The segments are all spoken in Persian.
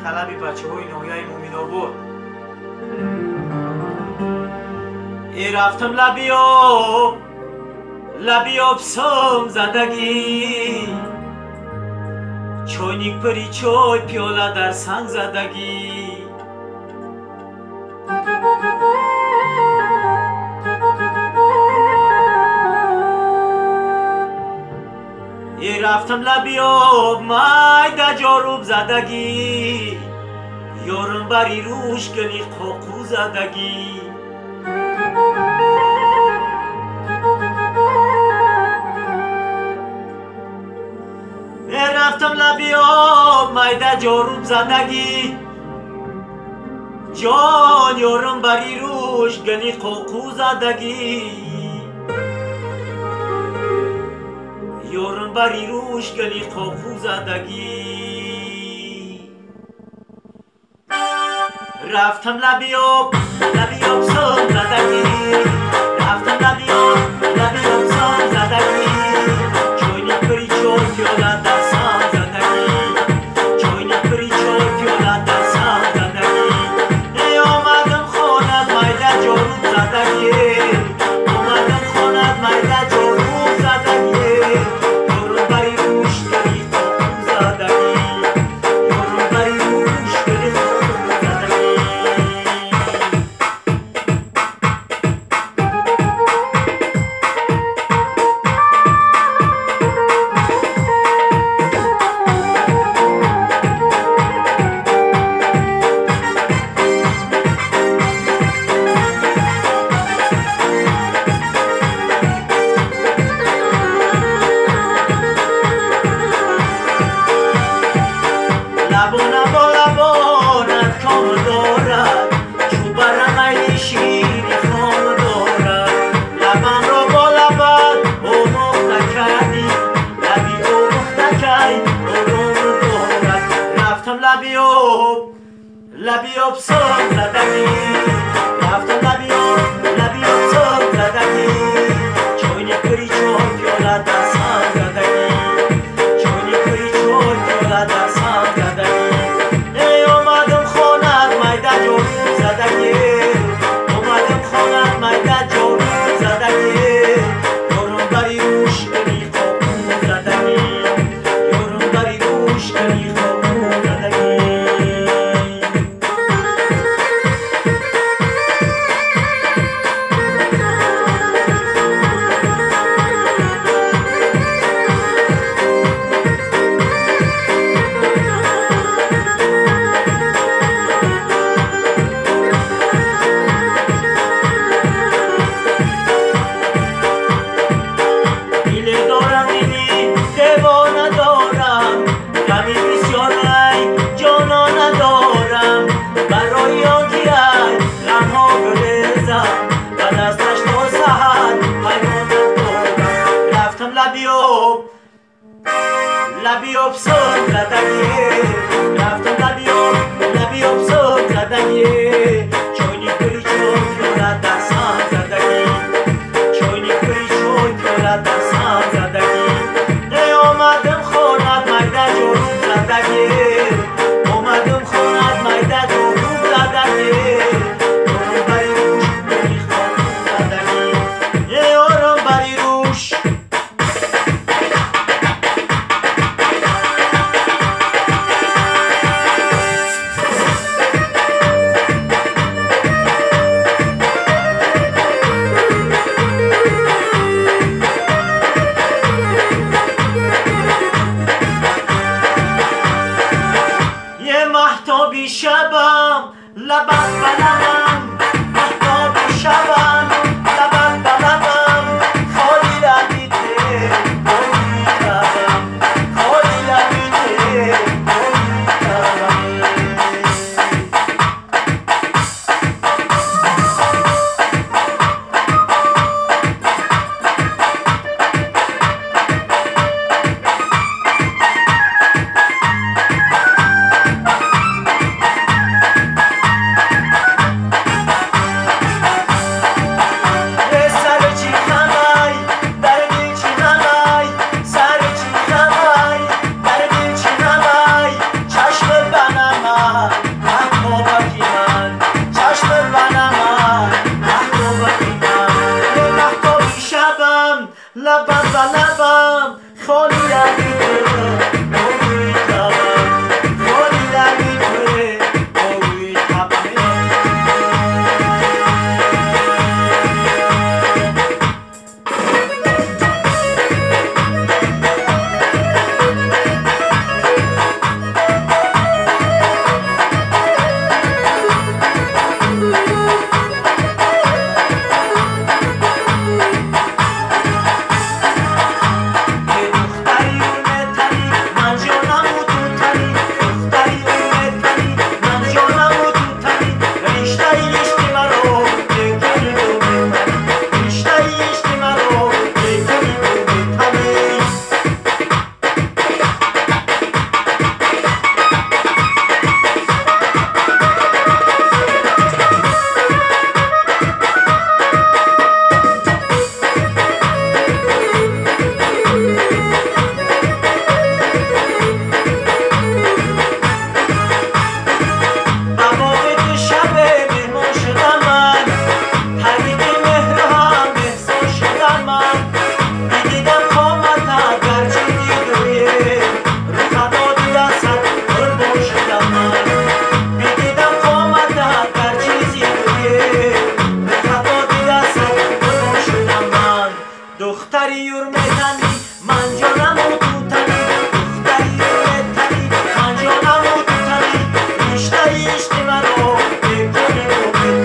талаби бачаҳои ноҳияи Муъминобод. рафтам лаби обсом задагӣ, чойник пари чой пиёла дар санг задагӣ. рафтам лаби об майда ҷоруб задагӣ, ёрам бари рӯш гали қоқу задагӣ. рафтам лаби об майда ҷоруб задагӣ, ҷон ёрам бари рӯш гали қоқу задагӣ. ёрам бари рӯш гали қоқу задагӣ. рафтам лаби об сом задагӣ, рафтам лаби об сом задагӣ, чойник пари чой пиёла дар санг задагӣ, чойник пари чой пиёла дар санг задагӣ. омадам хонат майда ҷоруб задагӣ, омадам хонат майда ҷоруб задагӣ. لبی اب سام زدگی، رفتم لبی اب سام زدگی، چوینک پری چوی پیاله در سنگ زدگی، چوینک پری چوی پیاله در سنگ زدگی. اومدم خانت میده جارو زدگی، اومدم خانت میده جارو زدگی. یارم بری روش گلی قاقو زدگی، یارم بری روش گلی قاقو زدگی. لبی اب سام زدگی، رفتم لبی اب سام زدگی، چوینک پری چوی پیاله در سنگ زدگی، چوینک پری چوی پیاله در سنگ زدگی. اومدم خانت میده جارو زدگی، اومدم خانت میده جارو زدگی. یارم بری روش گلی قاقو زدگی، یارم بری روش. دختری یورمتنی من جانمو تو تنی دختری یورمتنی من جانمو تو تنی بیشتری عشق منو بکنی و بتنی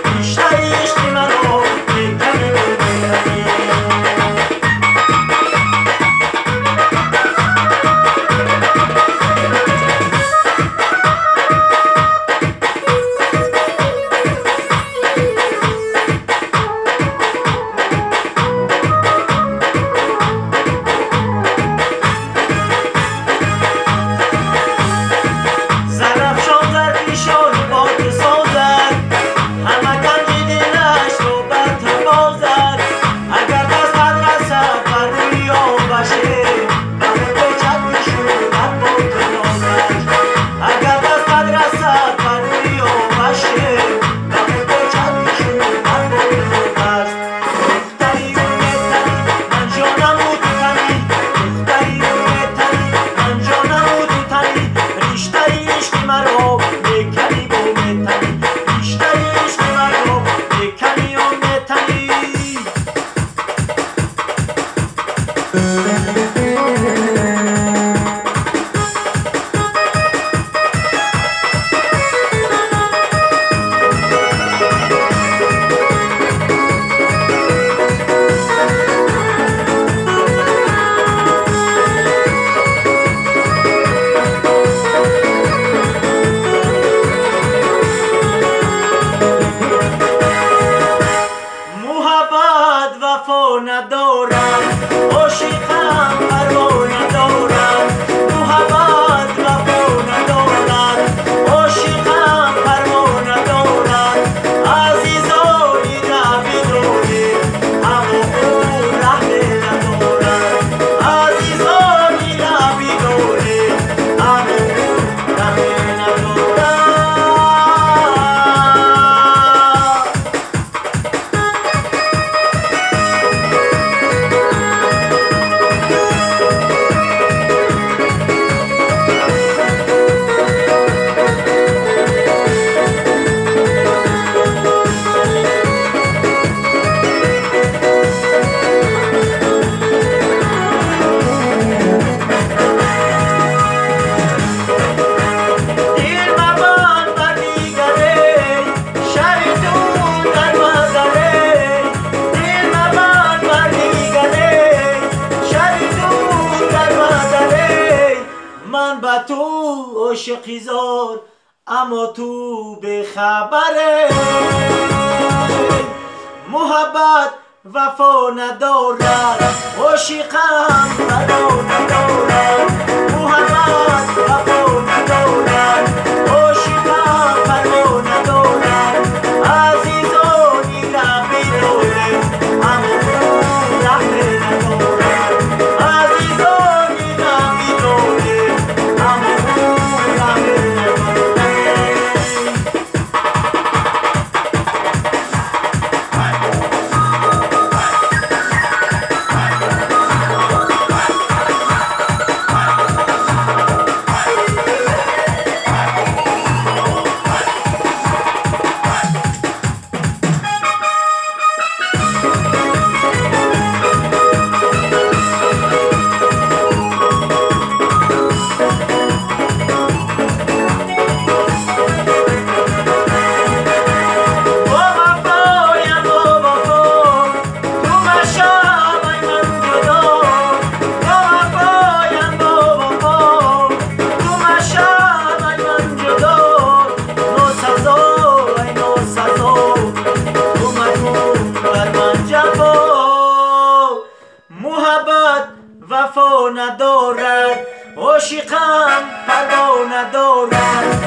بیشتری عشق منو بکنی و بتنی وفا ندارم عاشقم پروا ندارم محبت وفا ندارم عاشقم پروا ندارم عزیزانی نبیدونه اما او رحمه ندارم عزیزانی نبیدونه اما او رحمه ندارم من با تو عاشقی زار اما تو به خبره محبت وفا ندارد عاشقم پروا ندارد محبت وفا ندارد عاشقم پروا ندارد عزیزانی نبیدونه اما او رحمه ندارد عزیزانی نبیدونه اما او رحمه ندارد وفا ندارد عاشقم پروا ندارد